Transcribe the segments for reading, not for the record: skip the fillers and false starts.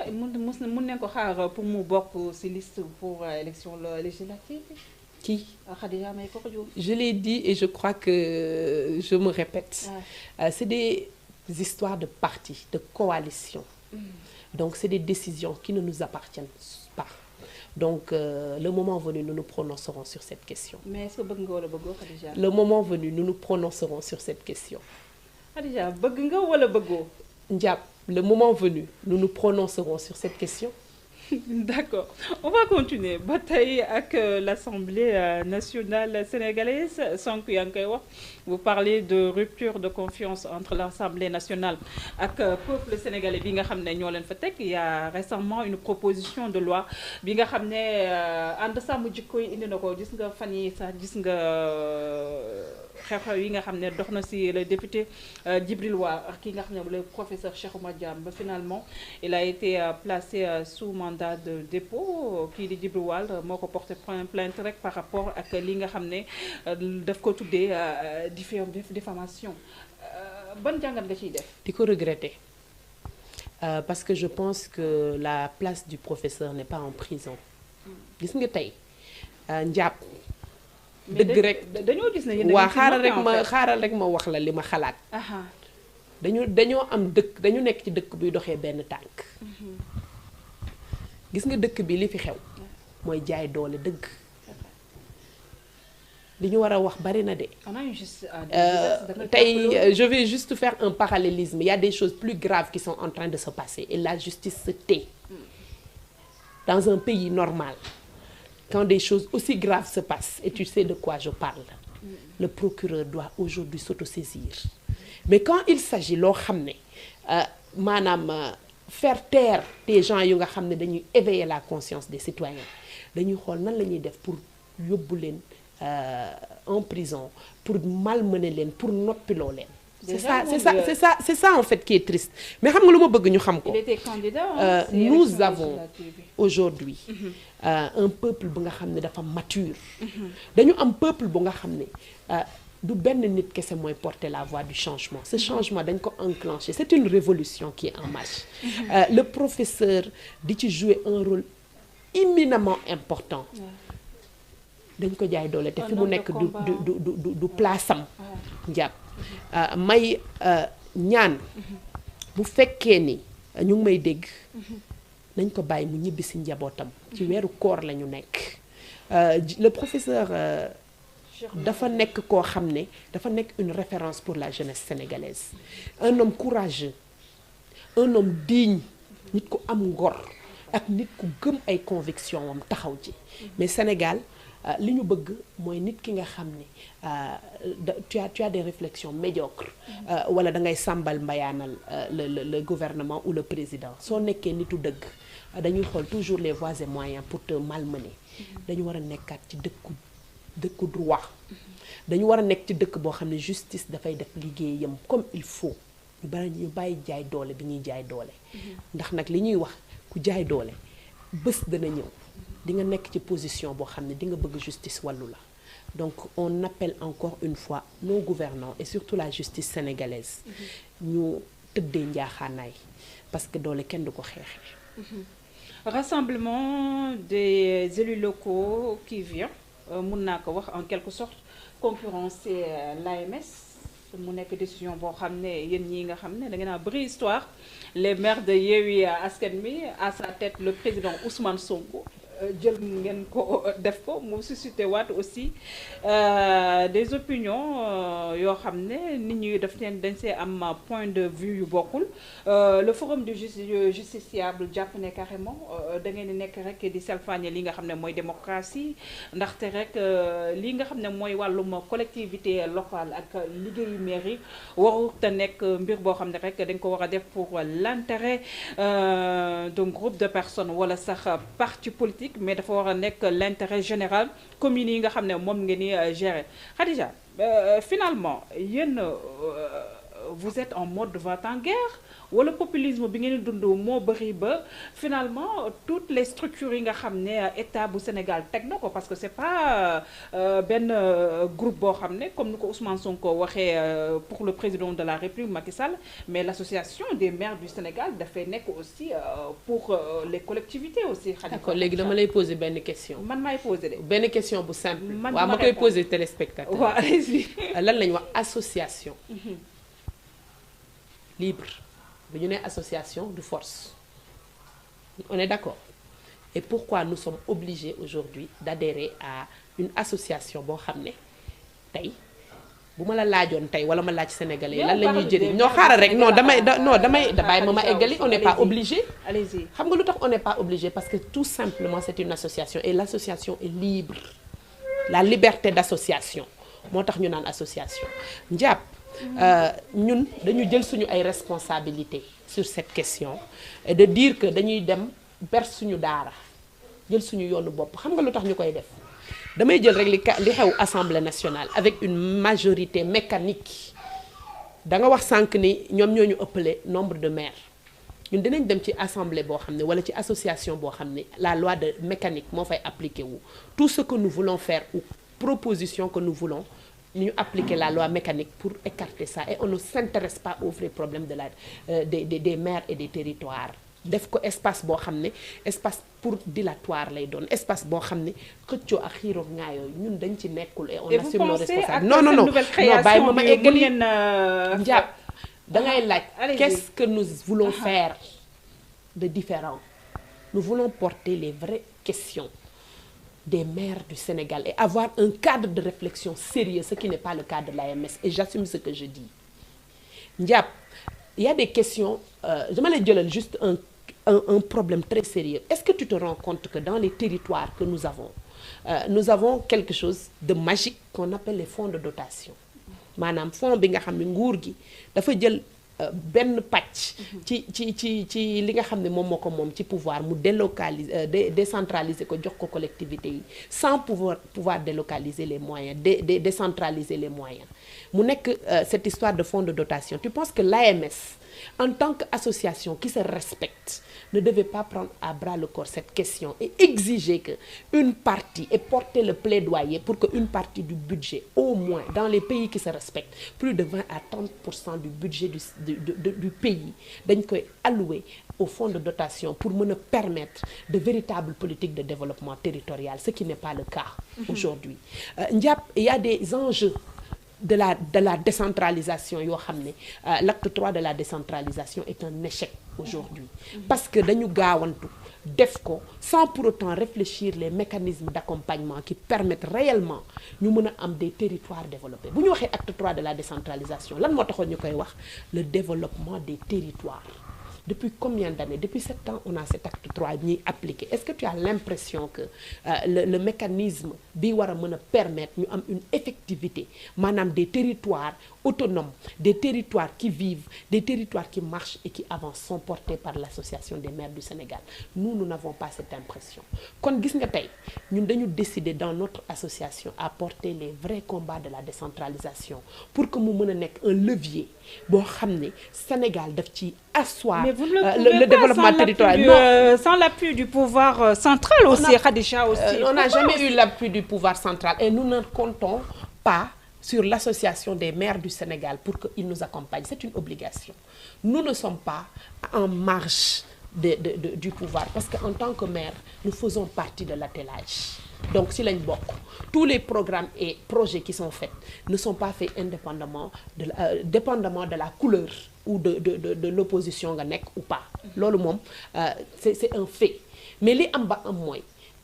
mun nañ ko xaar pour mu bokk ci liste pour élection législative Qui? Khadija Mahécor Diouf. Je l'ai dit et je crois que je me répète. C'est des histoires de partis, de coalition. Donc c'est des décisions qui ne nous appartiennent pas. Donc le moment venu, nous nous prononcerons sur cette question. Mais est-ce que bëgg nga wala bëggoo Khadija? Le moment venu, nous nous prononcerons sur cette question. Khadija bëgg nga wala bëggoo? Ndiap, le moment venu, nous nous prononcerons sur cette question. D'accord. On va continuer. Bataille avec l'Assemblée nationale sénégalaise. Sans que vous parlez de rupture de confiance entre l'Assemblée nationale et le peuple sénégalais. Il y a récemment une proposition de loi. Il y a xew-xew yi nga xam ne dox na ci le député Djibril War ak ki nga xam ne le professeur Cheikh Oumar Diam ba finalement il a été placé sous mandat de dépôt kii di Djibril War moo ko porté plainte rek par rapport ak li nga xam ne daf ko tuddee diffamation ban jàngat nga ciy def. di ko regretter parce que je pense que la place du professeur n'est pas en prison. gis nga tey njàpp dëgg rek dañoo gis ne waa xaaral rek ma wax la li ma xalaat. dañoo am dëkk dañu nekk ci dëkk buy doxee benn tànk. gis nga dëkk bi li fi xew mooy jaay doole dëgg. li ñu war a wax bari na de. tey je vais juste faire un parallélisme il y a des choses plus graves qui sont en train de se passer et la justice se tait. Dans un pays normal. Quand des choses aussi graves se passent, et tu sais de quoi je parle, le procureur doit aujourd'hui s'autosaisir. Mais quand il s'agit loo xam ne maanaam faire taire des gens yu nga xam ne dañuy éveiller la conscience des citoyens dañuy xool nan la ñuy def pour yóbbu leen en prison pour malmener leen pour noppiloo leen. C'est ça en fait qui est triste. Mais xam nga lu ma bëgg ñu xam ko. Il était candidat. Nous avons aujourd'hui un peuple bu nga xam ne dafa mature. dañu am peuple bu nga xam ne du benn nit kese mooy porter la voie du changement. Ce changement dañ ko enclencher. C'est une révolution qui est en marche. Le professeur di ci jouer un rôle éminemment important. dañ ko jaay doole te fi mu nekk du place am njàpp. may ñaan bu fekkee ni ñu ngi may dégg nañ ko bàyyi mu ñibbi ci njabootam ci weeru koor la ñu nekk le professeur dafa nekk koo xam ne dafa nekk une référence pour la jeunesse sénégalaise un homme courageux un homme digne nit ku am ngor ak nit ku gëm ay conviction am taxaw ci mais Sénégal li ñu bëgg mooy nit ki nga xam ne tu as des réflexions médiocres wala da ngay sàmbal mbayaanal le gouvernement ou le président soo nekkee nitu dëgg dañuy xool toujours les voies et moyens pour te malmener dañu war a nekkaat ci dëkku droit dañu war a nekk ci dëkk boo xam ne justice dafay def liggéeyam comme il faut ñu bàyyi jaay doole bi ñuy jaay doole ndax nag li ñuy wax ku jaay doole bés dana ñëw di nga nekk ci position boo xam ne di nga bëgg justice wàllu la donc on appelle encore une fois nos gouvernants et surtout la justice sénégalaise ñu tëddee njaaxaanaay parce que doole kenn du ko xeexee. Rassemblement des élus locaux qui vient mun naa ko wax en quelque sorte concurrencer l'AMS mu nekk décision boo xam ne yéen ñi nga xam ne da ngeen a bëri histoire les maires de Yewwi Askan Wi à sa tête le président Ousmane Sonko. jël ngeen ko def ko mu suscité waat aussi des opinions yoo xam ne nit ñi daf leen dañ see am point de vue yu bokkul le forum du justiciable jàpp ne carrément da ngeen di nekk rek di salfaañe li nga xam ne mooy démocratie ndaxte rek li nga xam ne mooy wàllum collectivité locale ak liggéeyu mairie warut a nekk mbir boo xam ne rek dañ ko war a def pour l'intérêt d'un groupe de personnes wala sax parti politique mais dafa war a nekk l'intérêt général communes yi nga xam ne moom ngeen di gérer Khadija finalement yéen vous êtes en mode va-t-en-guerre wala populisme bi ngeen di dund moo bëri ba finalement toutes les structures yi nga xam ne état bu Sénégal teg na ko parce que c'est pas benn groupe boo xam ne comme ni ko Ousmane Sonko waxee pour le président de la République Macky Sall mais l'association des maires du Sénégal dafay nekk aussi pour les collectivités aussi. D'accord, léegi dama lay poser benn question. man maay poser de. benn question bu simple. waaw ma koy poser téléspectateur. waaw allez-y. lan lañ wax association. libre. bu ñu nee association de force. on est d'accord. Et pourquoi nous sommes obligés aujourd'hui d'adhérer à une association boo xam ne tey bu ma la laajoon tey wala ma laaj sénégalais lan la ñuy jëriñ ñoo xaaral rek non damay bàyyi ma eggali on n'est pas obligé. Allez-y. xam nga lu tax on n'est pas obligé parce que tout simplement c'est une association et l'association est libre la liberté d'association moo tax ñu naan association njàpp ñun dañu jël suñu ay responsabilités sur cette question et de dire que dañuy dem ber suñu daara jël suñu yoonu bopp xam nga lu tax ñu koy def damay jël rek li xew Assemblée nationale avec une majorité mécanique da nga wax sànq ni ñoom ñoo ñu ëppale nombre de maires ñun dinañ dem ci assemblée boo xam ne wala ci association boo xam ne la loi de mécanique moo fay appliqué wu tout ce que nous voulons faire ou proposition que nous voulons ñu appliquer la loi mécanique pour écarter ça et on ne s'intéresse pas aux vrais problèmes de la des maires et des territoires def ko espace boo xam ne espace pour dilatoire lay doon espace boo xam ne xëccoo ak xiiroo ngaayoo ñun dañ ci nekkul et on assume nos responsabilités non bàyyi ma eggali njàpp da ngay laaj qu'est-ce que nous voulons faire de différent nous voulons porter les vraies questions des maires du Sénégal et avoir un cadre de réflexion sérieux ce qui n'est pas le cas de l'AMS et j'assume ce que je dis njàpp il y a des questions dama lay jëlal juste un problème très sérieux est-ce que tu te rends compte que dans les territoires que nous avons quelque chose de magique qu'on appelle les fonds de dotation maanaam fonds bi nga xam ne nguur gi dafa jël benn pàcc ci li nga xam ne moom moo ko moom ci pouvoir mu délocaliser décentraliser ko jox ko collectivités yi sans pouvoir délocaliser les moyens décentraliser les moyens mu nekk cette histoire de fonds de dotation tu penses que l'AMS en tant qu'association qui se respecte ne devait pas prendre à bras le corps cette question et exiger que une partie et porter le plaidoyer pour que une partie du budget au moins dans les pays qui se respectent plus de 20 à 30% du budget du pays dañ koy allouer au fonds de dotation pour mën a permettre de véritables politiques de développement territorial ce qui n'est pas le cas aujourd'hui njàpp il y a des enjeux de la décentralisation yoo xam ne l'acte 3 de la décentralisation est un échec aujourd'hui parce que dañu gaawantu def ko sans pour autant réfléchir les mécanismes d'accompagnement qui permettent réellement ñu mën a am des territoires développés bu ñu waxee acte 3 de la décentralisation lan moo taxoon ñu koy wax le développement des territoires depuis combien d'années depuis 7 ans on a cet acte 3 ñuy appliqué est-ce que tu as l'impression que le mécanisme bi war a mën a permettre ñu am une effectivité maanaam des territoires autonomes des territoires qui vivent des territoires qui marchent et qui avancent sont portés par l'association des maires du Sénégal nous n'avons pas cette impression kon gis nga tey ñun dañu décider dans notre association à porter les vrais combats de la décentralisation pour que mu mën a nekk un levier boo xam ne Sénégal daf ci asseoir le développement territorial sans l'appui du pouvoir central aussi Khadija aussi on n'a jamais eu l'appui du pouvoir central et nous ne comptons pas sur l'association des maires du Sénégal pour qu'ils nous accompagnent c'est une obligation nous ne sommes pas en marge du pouvoir parce que en tant que maire nous faisons partie de l'attelage donc si lañ bokk tous les programmes et projets qui sont faits ne sont pas faits indépendamment de la couleur ou de l'opposition nga nekk ou pas loolu moom c'est un fait mais li am ba am mooy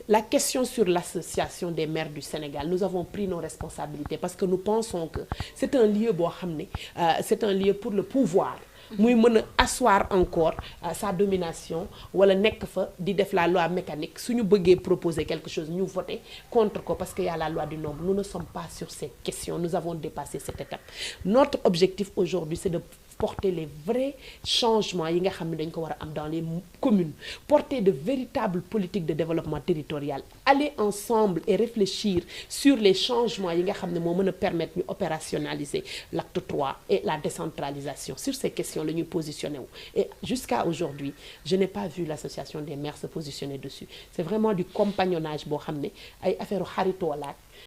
la question sur l'association des maires du Sénégal nous avons pris nos responsabilités parce que nous pensons que c'est un lieu boo xam ne c'est un lieu pour le pouvoir muy mën a asseoir encore sa domination wala nekk fa di def la loi mécanique suñu bëggee proposer quelque chose ñu voter contre ko parce que y a la loi du nombre nous ne sommes pas sur ces questions nous avons dépassé cette étape notre objectif aujourd'hui c'est de porter les vrais changements yi nga xam ne dañ ko war a am dans les communes, porter de véritables politiques de développement territorial, aller ensemble et réfléchir sur les changements yi nga xam ne moo mën a permettre ñu opérationnaliser l'acte 3 et la décentralisation. Sur ces questions la ñuy positionné wu et jusqu'à aujourd'hui je n'ai pas vu l'association des maires se positionner dessus. C'est vraiment du compagnonnage boo xam ne ay affaire xaritoo laak